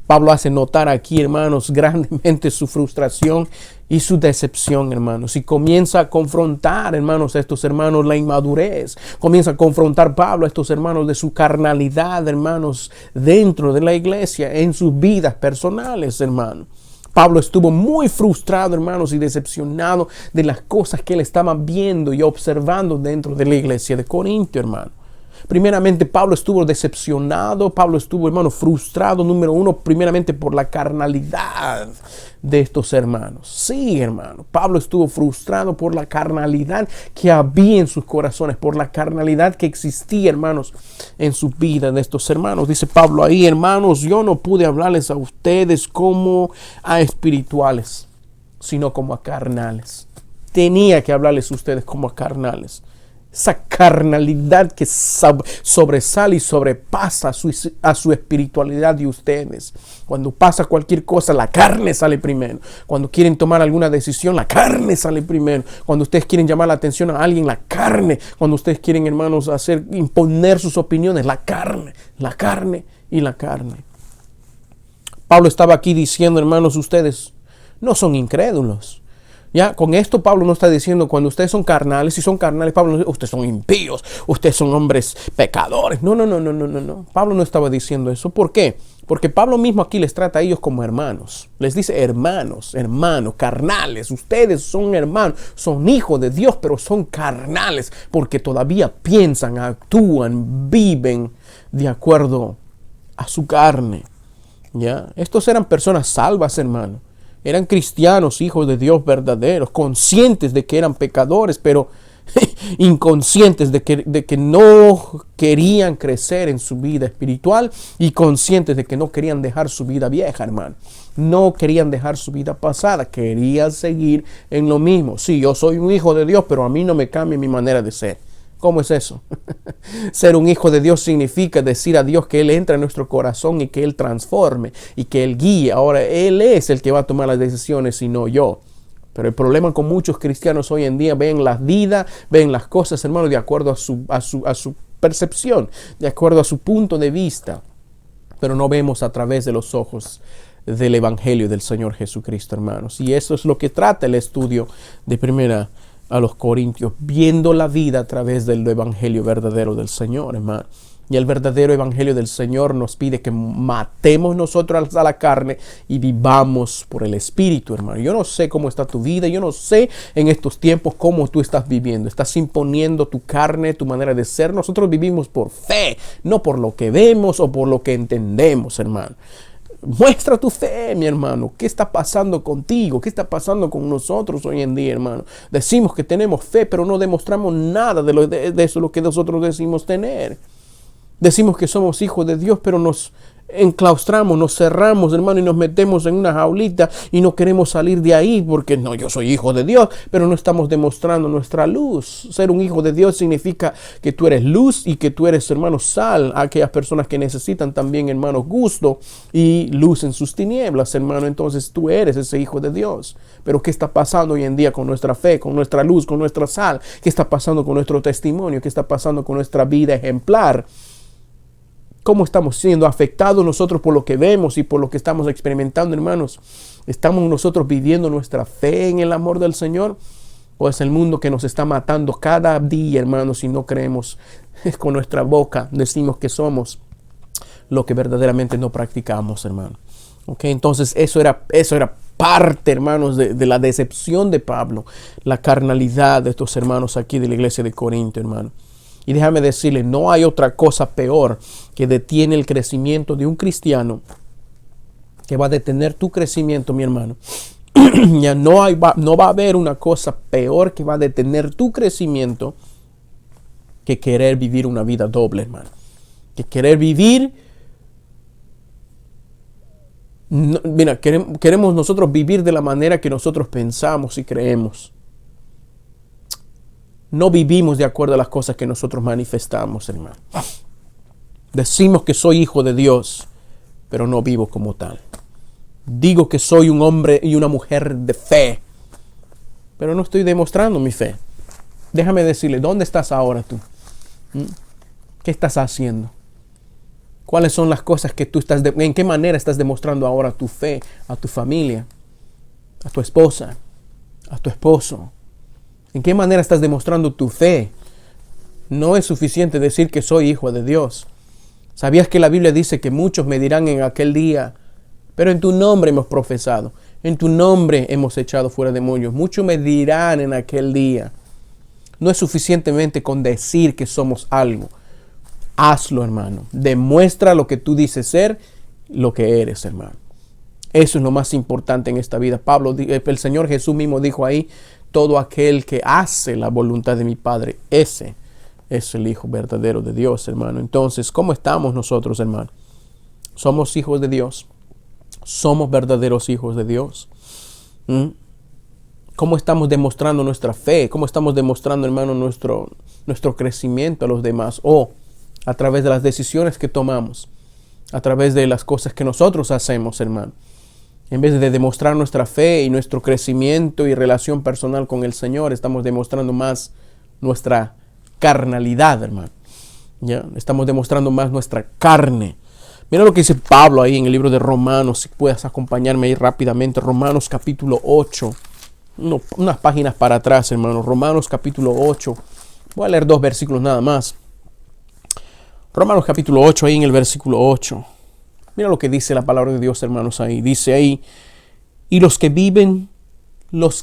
Pablo hace notar aquí, hermanos, grandemente su frustración y su decepción, hermanos. Y comienza a confrontar, hermanos, a estos hermanos la inmadurez. Comienza a confrontar Pablo a estos hermanos de su carnalidad, hermanos, dentro de la iglesia, en sus vidas personales, hermanos. Pablo estuvo muy frustrado, hermanos, y decepcionado de las cosas que él estaba viendo y observando dentro de la iglesia de Corinto, hermano. Primeramente, Pablo estuvo decepcionado, Pablo estuvo, hermano, frustrado, número uno, primeramente por la carnalidad de estos hermanos. Sí, hermano, Pablo estuvo frustrado por la carnalidad que había en sus corazones, por la carnalidad que existía, hermanos, en su vida de estos hermanos. Dice Pablo ahí, hermanos, yo no pude hablarles a ustedes como a espirituales, sino como a carnales. Tenía que hablarles a ustedes como a carnales. Esa carnalidad que sobresale y sobrepasa a su espiritualidad de ustedes. Cuando pasa cualquier cosa, la carne sale primero. Cuando quieren tomar alguna decisión, la carne sale primero. Cuando ustedes quieren llamar la atención a alguien, la carne. Cuando ustedes quieren, hermanos, imponer sus opiniones, la carne y la carne. Pablo estaba aquí diciendo, hermanos, ustedes no son incrédulos. Ya, con esto Pablo no está diciendo cuando ustedes son carnales, si son carnales, Pablo no dice, ustedes son impíos, ustedes son hombres pecadores. No. Pablo no estaba diciendo eso. ¿Por qué? Porque Pablo mismo aquí les trata a ellos como hermanos. Les dice hermanos, carnales. Ustedes son hermanos, son hijos de Dios, pero son carnales porque todavía piensan, actúan, viven de acuerdo a su carne. ¿Ya? Estos eran personas salvas, hermano. Eran cristianos, hijos de Dios verdaderos, conscientes de que eran pecadores, pero inconscientes de que no querían crecer en su vida espiritual y conscientes de que no querían dejar su vida vieja, hermano. No querían dejar su vida pasada, querían seguir en lo mismo. Sí, yo soy un hijo de Dios, pero a mí no me cambia mi manera de ser. ¿Cómo es eso? Ser un hijo de Dios significa decir a Dios que Él entra en nuestro corazón y que Él transforme y que Él guíe. Ahora, Él es el que va a tomar las decisiones y no yo. Pero el problema con muchos cristianos hoy en día, ven la vida, ven las cosas, hermano, de acuerdo a su percepción, de acuerdo a su punto de vista. Pero no vemos a través de los ojos del Evangelio del Señor Jesucristo, hermanos. Y eso es lo que trata el estudio de Primera a los Corintios, viendo la vida a través del evangelio verdadero del Señor, hermano. Y el verdadero evangelio del Señor nos pide que matemos nosotros a la carne y vivamos por el Espíritu, hermano. Yo no sé cómo está tu vida, yo no sé en estos tiempos cómo tú estás viviendo. Estás imponiendo tu carne, tu manera de ser. Nosotros vivimos por fe, no por lo que vemos o por lo que entendemos, hermano. Muestra tu fe, mi hermano. ¿Qué está pasando contigo? ¿Qué está pasando con nosotros hoy en día, hermano? Decimos que tenemos fe, pero no demostramos nada de eso lo que nosotros decimos tener. Decimos que somos hijos de Dios, pero nos enclaustramos, nos cerramos, hermano, y nos metemos en una jaulita y no queremos salir de ahí porque no, yo soy hijo de Dios, pero no estamos demostrando nuestra luz. Ser un hijo de Dios significa que tú eres luz y que tú eres, hermano, sal a aquellas personas que necesitan también, hermano, gusto y luz en sus tinieblas, hermano. Entonces tú eres ese hijo de Dios. Pero ¿qué está pasando hoy en día con nuestra fe, con nuestra luz, con nuestra sal? ¿Qué está pasando con nuestro testimonio? ¿Qué está pasando con nuestra vida ejemplar? ¿Cómo estamos siendo afectados nosotros por lo que vemos y por lo que estamos experimentando, hermanos? ¿Estamos nosotros viviendo nuestra fe en el amor del Señor? ¿O es el mundo que nos está matando cada día, hermanos, si no creemos con nuestra boca? Decimos que somos lo que verdaderamente no practicamos, hermano. ¿Ok? Entonces eso era parte, hermanos, de la decepción de Pablo, la carnalidad de estos hermanos aquí de la iglesia de Corinto, hermano. Y déjame decirle, no hay otra cosa peor que detiene el crecimiento de un cristiano, que va a detener tu crecimiento, mi hermano. Ya no va a haber una cosa peor que va a detener tu crecimiento que querer vivir una vida doble, hermano. Que querer vivir, mira, queremos nosotros vivir de la manera que nosotros pensamos y creemos. No vivimos de acuerdo a las cosas que nosotros manifestamos, hermano. Decimos que soy hijo de Dios, pero no vivo como tal. Digo que soy un hombre y una mujer de fe, pero no estoy demostrando mi fe. Déjame decirle, ¿dónde estás ahora tú? ¿Qué estás haciendo? ¿Cuáles son las cosas que tú en qué manera estás demostrando ahora tu fe a tu familia, a tu esposa, a tu esposo? ¿En qué manera estás demostrando tu fe? No es suficiente decir que soy hijo de Dios. ¿Sabías que la Biblia dice que muchos me dirán en aquel día, pero en tu nombre hemos profesado, en tu nombre hemos echado fuera demonios? Muchos me dirán en aquel día. No es suficientemente con decir que somos algo. Hazlo, hermano. Demuestra lo que tú dices ser, lo que eres, hermano. Eso es lo más importante en esta vida. El Señor Jesús mismo dijo ahí, todo aquel que hace la voluntad de mi Padre, ese es el Hijo verdadero de Dios, hermano. Entonces, ¿cómo estamos nosotros, hermano? ¿Somos hijos de Dios? ¿Somos verdaderos hijos de Dios? cómo estamos demostrando nuestra fe, cómo estamos demostrando, hermano, nuestro crecimiento a los demás, o a través de las decisiones que tomamos, a través de las cosas que nosotros hacemos, hermano. En vez de demostrar nuestra fe y nuestro crecimiento y relación personal con el Señor, estamos demostrando más nuestra carnalidad, hermano. ¿Ya? Estamos demostrando más nuestra carne. Mira lo que dice Pablo ahí en el libro de Romanos, si puedes acompañarme ahí rápidamente. Romanos capítulo 8, unas páginas para atrás, hermano. Romanos capítulo 8. Voy a leer 2 versículos nada más. Romanos capítulo 8, ahí en el versículo 8. Mira lo que dice la palabra de Dios, hermanos, ahí. Dice ahí, y los que viven, ¿notas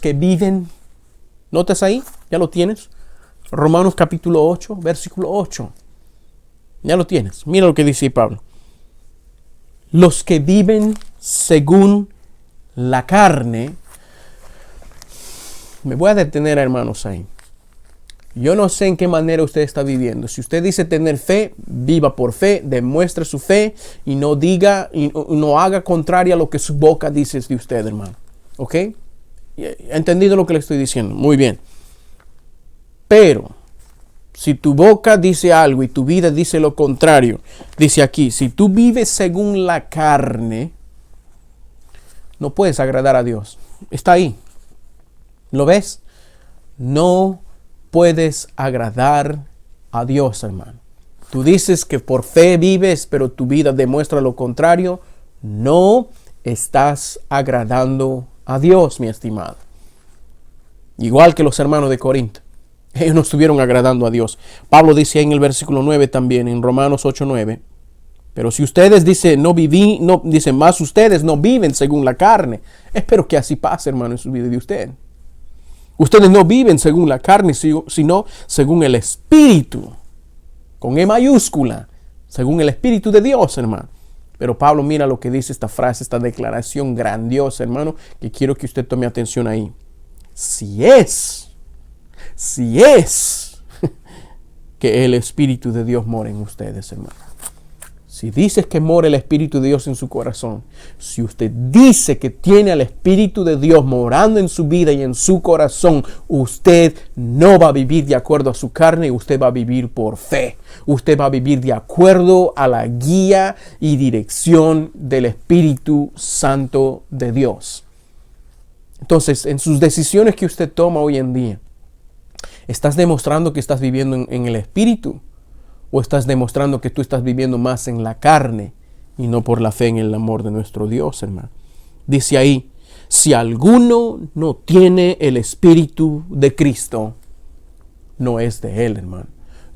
ahí? ¿Ya lo tienes? Romanos capítulo 8, versículo 8. Ya lo tienes. Mira lo que dice Pablo. Los que viven según la carne. Me voy a detener, hermanos, ahí. Yo no sé en qué manera usted está viviendo. Si usted dice tener fe, viva por fe, demuestre su fe y no diga y no haga contraria a lo que su boca dice de usted, hermano. ¿Ok? ¿Ha entendido lo que le estoy diciendo? Muy bien. Pero si tu boca dice algo y tu vida dice lo contrario, dice aquí, si tú vives según la carne, no puedes agradar a Dios. Está ahí. ¿Lo ves? No puedes agradar a Dios, hermano. Tú dices que por fe vives, pero tu vida demuestra lo contrario. No estás agradando a Dios, mi estimado. Igual que los hermanos de Corinto. Ellos no estuvieron agradando a Dios. Pablo dice ahí en el versículo 9 también, en Romanos 8:9. Pero si ustedes dicen más ustedes no viven según la carne. Espero que así pase, hermano, en su vida de usted. Ustedes no viven según la carne, sino según el Espíritu. Con E mayúscula. Según el Espíritu de Dios, hermano. Pero Pablo, mira lo que dice esta frase, esta declaración grandiosa, hermano, que quiero que usted tome atención ahí. Si es que el Espíritu de Dios mora en ustedes, hermano. Si dices que mora el Espíritu de Dios en su corazón, si usted dice que tiene al Espíritu de Dios morando en su vida y en su corazón, usted no va a vivir de acuerdo a su carne, usted va a vivir por fe. Usted va a vivir de acuerdo a la guía y dirección del Espíritu Santo de Dios. Entonces, en sus decisiones que usted toma hoy en día, ¿estás demostrando que estás viviendo en el Espíritu? ¿O estás demostrando que tú estás viviendo más en la carne y no por la fe en el amor de nuestro Dios, hermano? Dice ahí, si alguno no tiene el Espíritu de Cristo, no es de Él, hermano.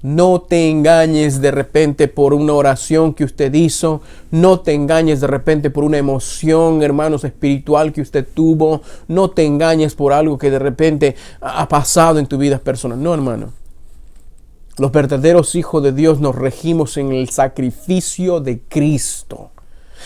No te engañes de repente por una oración que usted hizo. No te engañes de repente por una emoción, hermanos, espiritual que usted tuvo. No te engañes por algo que de repente ha pasado en tu vida personal. No, hermano. Los verdaderos hijos de Dios nos regimos en el sacrificio de Cristo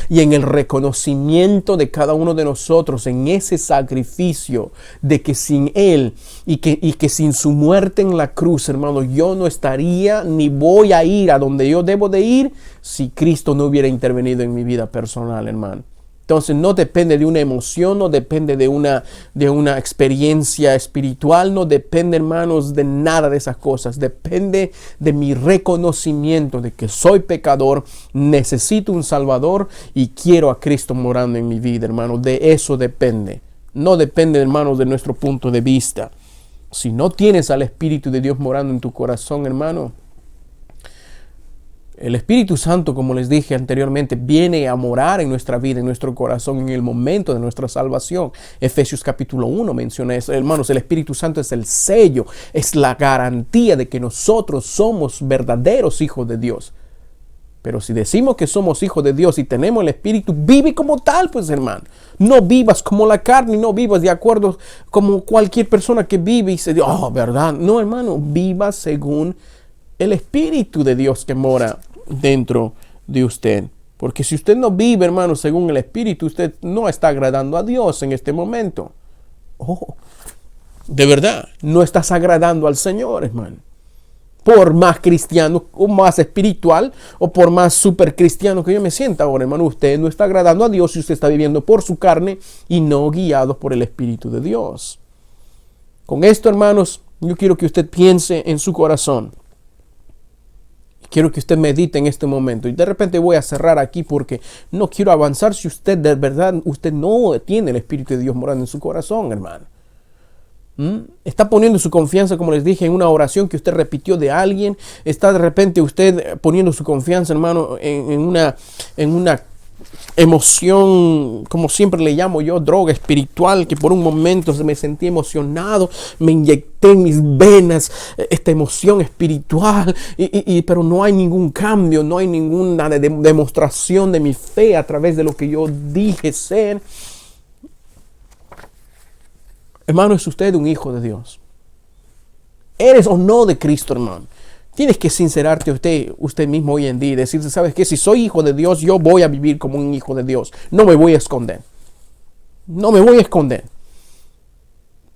y en el reconocimiento de cada uno de nosotros en ese sacrificio de que sin Él y que sin su muerte en la cruz, hermano, yo no estaría ni voy a ir a donde yo debo de ir si Cristo no hubiera intervenido en mi vida personal, hermano. Entonces no depende de una emoción, no depende de una experiencia espiritual, no depende, hermanos, de nada de esas cosas. Depende de mi reconocimiento de que soy pecador, necesito un Salvador y quiero a Cristo morando en mi vida, hermano. De eso depende. No depende, hermanos, de nuestro punto de vista. Si no tienes al Espíritu de Dios morando en tu corazón, hermano, el Espíritu Santo, como les dije anteriormente, viene a morar en nuestra vida, en nuestro corazón, en el momento de nuestra salvación. Efesios capítulo 1 menciona eso. Hermanos, el Espíritu Santo es el sello, es la garantía de que nosotros somos verdaderos hijos de Dios. Pero si decimos que somos hijos de Dios y tenemos el Espíritu, vive como tal, pues, hermano. No vivas como la carne, no vivas de acuerdo como cualquier persona que vive y se dice, oh, ¿verdad? No, hermano, viva según el Espíritu de Dios que mora dentro de usted. Porque si usted no vive, hermano, según el Espíritu, usted no está agradando a Dios en este momento. Oh, de verdad, no estás agradando al Señor, hermano. Por más cristiano o más espiritual o por más super cristiano que yo me sienta ahora, hermano, usted no está agradando a Dios si usted está viviendo por su carne y no guiado por el Espíritu de Dios. Con esto, hermanos, yo quiero que usted piense en su corazón. Quiero que usted medite en este momento. Y de repente voy a cerrar aquí porque no quiero avanzar si usted de verdad, usted no tiene el Espíritu de Dios morando en su corazón, hermano. Está poniendo su confianza, como les dije, en una oración que usted repitió de alguien. Está de repente usted poniendo su confianza, hermano, en una emoción, como siempre le llamo yo, droga espiritual, que por un momento me sentí emocionado, me inyecté en mis venas esta emoción espiritual, pero no hay ningún cambio, no hay ninguna demostración de mi fe a través de lo que yo dije ser. Hermano, ¿es usted un hijo de Dios? ¿Eres o no de Cristo, hermano? Tienes que sincerarte usted mismo hoy en día y decirse, ¿sabes qué? Si soy hijo de Dios, yo voy a vivir como un hijo de Dios. No me voy a esconder. No me voy a esconder.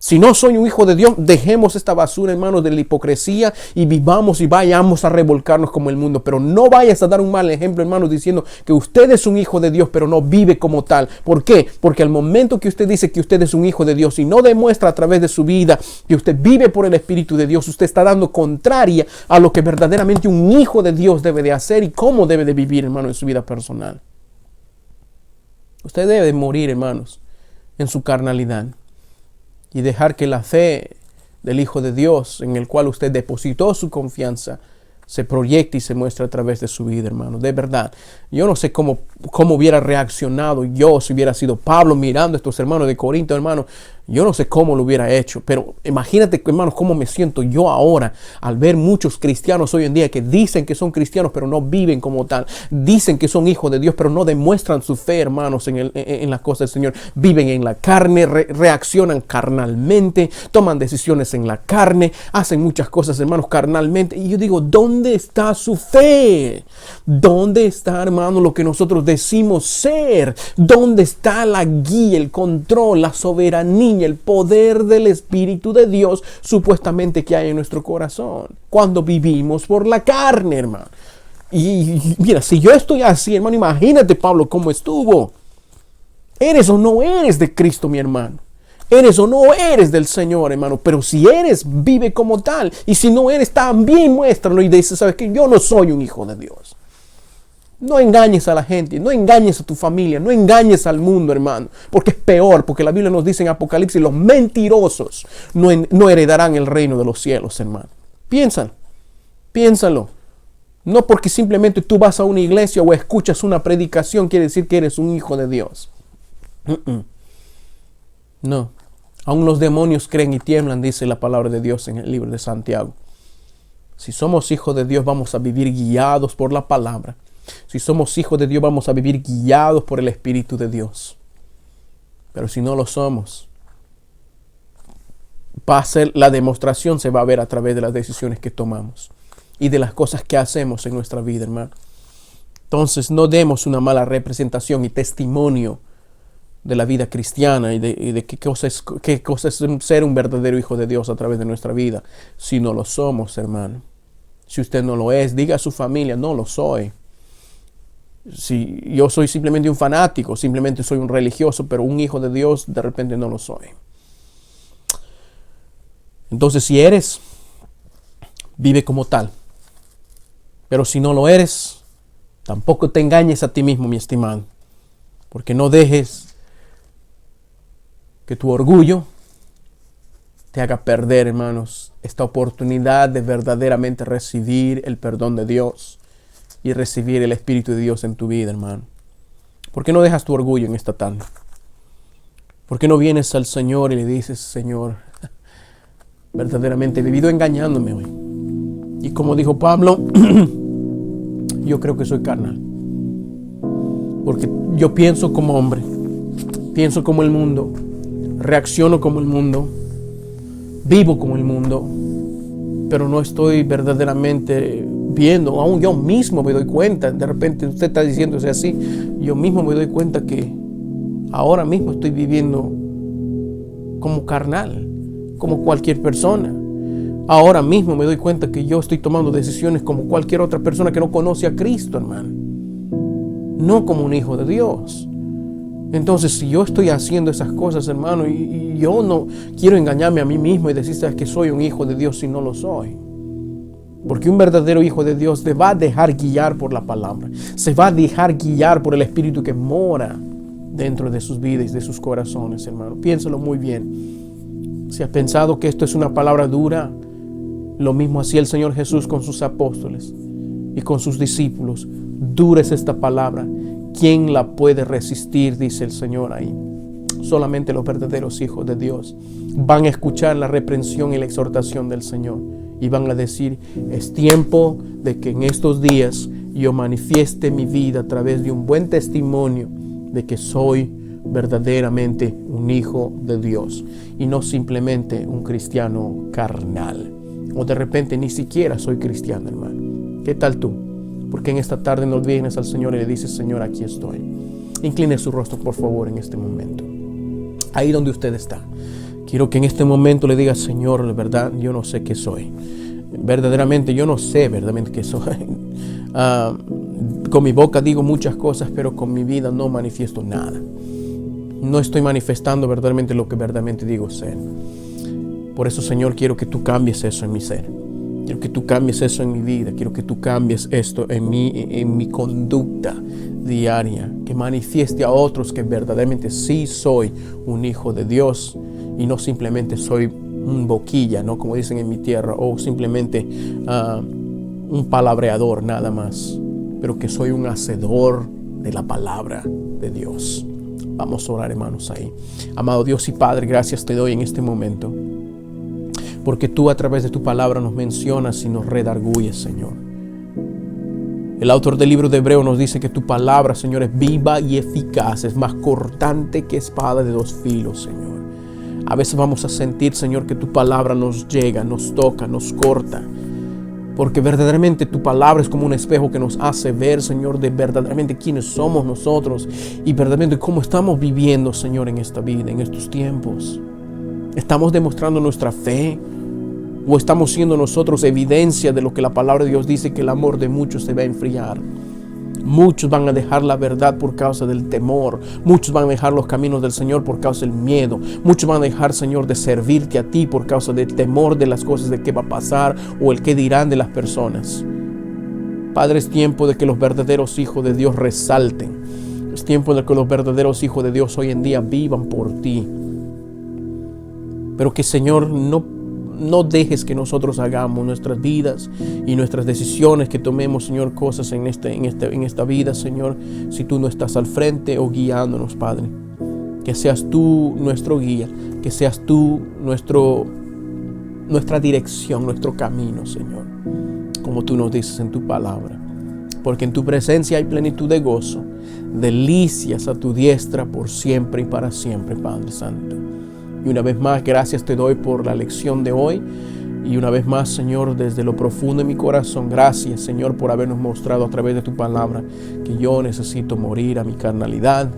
Si no soy un hijo de Dios, dejemos esta basura en manos de la hipocresía y vivamos y vayamos a revolcarnos como el mundo. Pero no vayas a dar un mal ejemplo, hermanos, diciendo que usted es un hijo de Dios, pero no vive como tal. ¿Por qué? Porque al momento que usted dice que usted es un hijo de Dios y no demuestra a través de su vida que usted vive por el Espíritu de Dios, usted está dando contraria a lo que verdaderamente un hijo de Dios debe de hacer y cómo debe de vivir, hermano, en su vida personal. Usted debe de morir, hermanos, en su carnalidad. Y dejar que la fe del Hijo de Dios, en el cual usted depositó su confianza, se proyecte y se muestre a través de su vida, hermano. De verdad, yo no sé cómo hubiera reaccionado yo si hubiera sido Pablo mirando a estos hermanos de Corinto, hermano. Yo no sé cómo lo hubiera hecho, pero imagínate, hermanos, cómo me siento yo ahora al ver muchos cristianos hoy en día que dicen que son cristianos, pero no viven como tal. Dicen que son hijos de Dios, pero no demuestran su fe, hermanos, en las cosas del Señor. Viven en la carne, reaccionan carnalmente, toman decisiones en la carne, hacen muchas cosas, hermanos, carnalmente. Y yo digo, ¿dónde está su fe? ¿Dónde está, hermano, lo que nosotros decimos ser? ¿Dónde está la guía, el control, la soberanía, el poder del Espíritu de Dios supuestamente que hay en nuestro corazón cuando vivimos por la carne, hermano? Y mira, si yo estoy así, hermano, imagínate Pablo cómo estuvo. ¿Eres o no eres de Cristo, mi hermano? ¿Eres o no eres del Señor, hermano? Pero si eres, vive como tal. Y si no eres, también muéstralo y dice, ¿sabes qué? Yo no soy un hijo de Dios. No engañes a la gente, no engañes a tu familia, no engañes al mundo, hermano, porque es peor, porque la Biblia nos dice en Apocalipsis, los mentirosos no heredarán el reino de los cielos, hermano. Piénsalo. No porque simplemente tú vas a una iglesia o escuchas una predicación quiere decir que eres un hijo de Dios. No, aún los demonios creen y tiemblan, dice la palabra de Dios en el libro de Santiago. Si somos hijos de Dios, vamos a vivir guiados por la palabra. Si somos hijos de Dios, vamos a vivir guiados por el Espíritu de Dios. Pero si no lo somos, va a ser la demostración, se va a ver a través de las decisiones que tomamos y de las cosas que hacemos en nuestra vida, hermano. Entonces, no demos una mala representación y testimonio de la vida cristiana y de qué cosa es ser un verdadero hijo de Dios a través de nuestra vida. Si no lo somos, hermano. Si usted no lo es, diga a su familia, no lo soy. Si yo soy simplemente un fanático, simplemente soy un religioso, pero un hijo de Dios de repente no lo soy. Entonces, si eres, vive como tal. Pero si no lo eres, tampoco te engañes a ti mismo, mi estimado. Porque no dejes que tu orgullo te haga perder, hermanos, esta oportunidad de verdaderamente recibir el perdón de Dios y recibir el Espíritu de Dios en tu vida, hermano. ¿Por qué no dejas tu orgullo en esta tarde? ¿Por qué no vienes al Señor y le dices, Señor, verdaderamente he vivido engañándome hoy? Y como dijo Pablo, yo creo que soy carnal. Porque yo pienso como hombre, pienso como el mundo, reacciono como el mundo, vivo como el mundo, pero no estoy verdaderamente viendo. Aún yo mismo me doy cuenta, de repente usted está diciéndose así, yo mismo me doy cuenta que ahora mismo estoy viviendo como carnal, como cualquier persona. Ahora mismo me doy cuenta que yo estoy tomando decisiones como cualquier otra persona que no conoce a Cristo, hermano. No como un hijo de Dios. Entonces, si yo estoy haciendo esas cosas, hermano, y yo no quiero engañarme a mí mismo y decir, ¿sabes que soy un hijo de Dios si no lo soy? Porque un verdadero hijo de Dios se va a dejar guiar por la palabra. Se va a dejar guiar por el Espíritu que mora dentro de sus vidas y de sus corazones, hermano. Piénsalo muy bien. Si has pensado que esto es una palabra dura, lo mismo hacía el Señor Jesús con sus apóstoles y con sus discípulos. Dura es esta palabra. ¿Quién la puede resistir? Dice el Señor ahí. Solamente los verdaderos hijos de Dios van a escuchar la reprensión y la exhortación del Señor y van a decir, es tiempo de que en estos días yo manifieste mi vida a través de un buen testimonio de que soy verdaderamente un hijo de Dios y no simplemente un cristiano carnal. O de repente ni siquiera soy cristiano, hermano. ¿Qué tal tú? Porque en esta tarde no vienes al Señor y le dices, Señor, aquí estoy. Incline su rostro, por favor, en este momento. Ahí donde usted está. Quiero que en este momento le diga, Señor, de verdad, yo no sé qué soy. Verdaderamente, yo no sé verdaderamente qué soy. Con mi boca digo muchas cosas, pero con mi vida no manifiesto nada. No estoy manifestando verdaderamente lo que verdaderamente digo ser. Por eso, Señor, quiero que tú cambies eso en mi ser. Quiero que tú cambies eso en mi vida. Quiero que tú cambies esto en mi conducta diaria. Que manifieste a otros que verdaderamente sí soy un hijo de Dios y no simplemente soy un boquilla, ¿no? Como dicen en mi tierra, o simplemente un palabreador nada más, pero que soy un hacedor de la palabra de Dios. Vamos a orar, hermanos, ahí. Amado Dios y Padre, gracias te doy en este momento, porque tú a través de tu palabra nos mencionas y nos redarguyes, Señor. El autor del libro de Hebreos nos dice que tu palabra, Señor, es viva y eficaz, es más cortante que espada de dos filos, Señor. A veces vamos a sentir, Señor, que tu palabra nos llega, nos toca, nos corta. Porque verdaderamente tu palabra es como un espejo que nos hace ver, Señor, de verdaderamente quiénes somos nosotros y verdaderamente cómo estamos viviendo, Señor, en esta vida, en estos tiempos. ¿Estamos demostrando nuestra fe? ¿O estamos siendo nosotros evidencia de lo que la palabra de Dios dice, que el amor de muchos se va a enfriar? Muchos van a dejar la verdad por causa del temor. Muchos van a dejar los caminos del Señor por causa del miedo. Muchos van a dejar, Señor, de servirte a ti por causa del temor de las cosas, de qué va a pasar o el qué dirán de las personas. Padre, es tiempo de que los verdaderos hijos de Dios resalten. Es tiempo de que los verdaderos hijos de Dios hoy en día vivan por ti. Pero que, Señor, no dejes que nosotros hagamos nuestras vidas y nuestras decisiones, que tomemos, Señor, cosas en esta vida, Señor, si tú no estás al frente o guiándonos, Padre. Que seas tú nuestro guía, que seas tú nuestra dirección, nuestro camino, Señor, como tú nos dices en tu palabra. Porque en tu presencia hay plenitud de gozo, delicias a tu diestra por siempre y para siempre, Padre Santo. Y una vez más, gracias te doy por la lección de hoy. Y una vez más, Señor, desde lo profundo de mi corazón, gracias, Señor, por habernos mostrado a través de tu palabra que yo necesito morir a mi carnalidad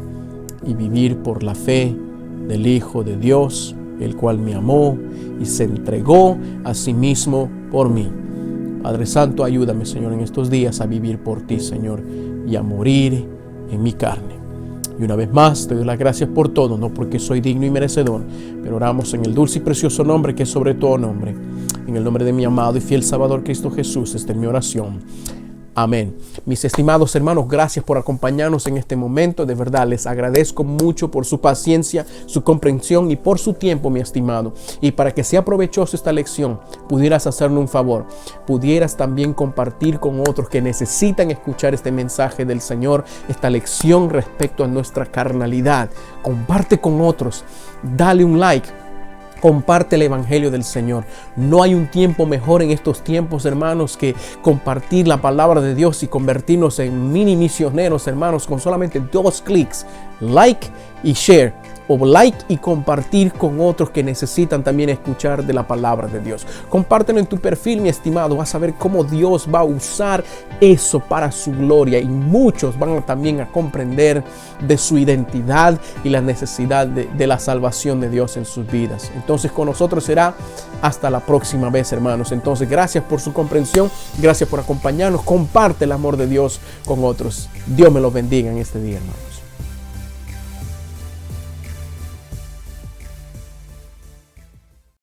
y vivir por la fe del Hijo de Dios, el cual me amó y se entregó a sí mismo por mí. Padre Santo, ayúdame, Señor, en estos días a vivir por ti, Señor, y a morir en mi carne. Y una vez más te doy las gracias por todo, no porque soy digno y merecedor, pero oramos en el dulce y precioso nombre que es sobre todo nombre. En el nombre de mi amado y fiel Salvador Cristo Jesús, esta es mi oración. Amén. Mis estimados hermanos, gracias por acompañarnos en este momento. De verdad, les agradezco mucho por su paciencia, su comprensión y por su tiempo, mi estimado. Y para que sea provechosa esta lección, pudieras hacerme un favor. Pudieras también compartir con otros que necesitan escuchar este mensaje del Señor, esta lección respecto a nuestra carnalidad. Comparte con otros. Dale un like. Comparte el Evangelio del Señor. No hay un tiempo mejor en estos tiempos, hermanos, que compartir la palabra de Dios y convertirnos en mini misioneros, hermanos, con solamente 2 clics. Like y share. O like y compartir con otros que necesitan también escuchar de la palabra de Dios. Compártelo en tu perfil, mi estimado. Vas a ver cómo Dios va a usar eso para su gloria. Y muchos van también a comprender de su identidad y la necesidad de la salvación de Dios en sus vidas. Entonces con nosotros será hasta la próxima vez, hermanos. Entonces gracias por su comprensión. Gracias por acompañarnos. Comparte el amor de Dios con otros. Dios me los bendiga en este día, hermanos.